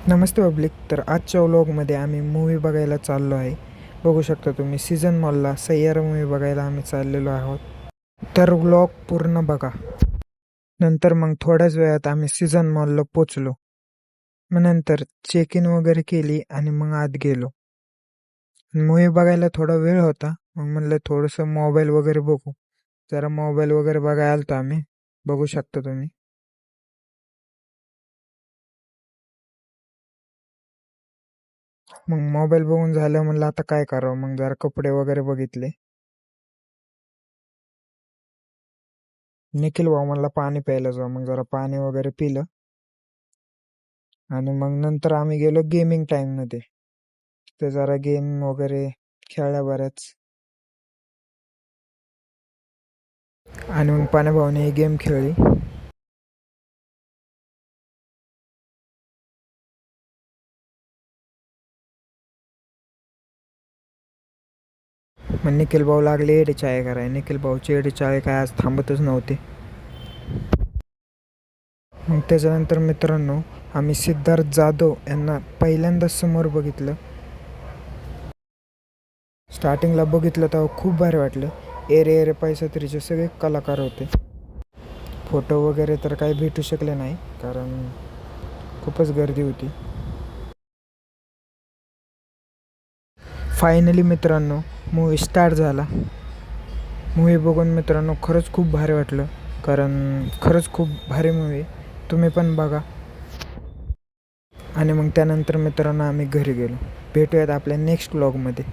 नमस्ते public. तर आजच्या व्लॉगमध्ये आम्ही मूव्ही बघायला चाललो आहे. बघू शकता तुम्ही सीझन मॉलला सय्यारा मूव्ही बघायला आम्ही चाललेलो आहोत. तर व्लॉग पूर्ण बघा. नंतर मग थोड्याच वेळात आम्ही सीझन मॉलला पोचलो. मग नंतर चेक इन वगैरे केली आणि मग आत गेलो. मूव्ही बघायला थोडा वेळ होता, मग म्हणलं थोडंसं मोबाईल वगैरे बघू. जरा मोबाईल वगैरे बघायला आलतो आम्ही. बघू शकता तुम्ही. मग मोबाईल बघून झालं, म्हणलं आता काय करावं. मग जरा कपडे वगैरे बघितले. निखिल भाऊ म्हणला पाणी प्यायला जाऊ. मग जरा पाणी वगैरे पिलं आणि मग नंतर आम्ही गेलो गेमिंग टाइम मध्ये. ते जरा गेम वगैरे खेळल्या बऱ्याच. आणि मग पाण्या भाऊने ही गेम खेळली. मग निखिल भाऊ लागले एडी चाळे कराय. निखिल भाऊची एडी चाळे काय आज थांबतच नव्हते. मग त्याच्यानंतर मित्रांनो, आम्ही सिद्धार्थ जाधव यांना पहिल्यांदाच समोर बघितलं. स्टार्टिंगला बघितलं तेव्हा खूप भारी वाटलं. एरे एरे पैसात्रीचे सगळे कलाकार होते. फोटो वगैरे तर काही भेटू शकले नाही, कारण खूपच गर्दी होती. फायनली मित्रांनो मूवी स्टार्ट झाला. मूवी बघून मित्रांनो खरंच खूप भारी वाटलं, कारण खरंच खूप भारी मूवी. तुम्ही पण बघा. आणि मग त्यानंतर मित्रांनो आम्ही घरी गेलो. भेटूयात आपल्या नेक्स्ट व्लॉगमध्ये.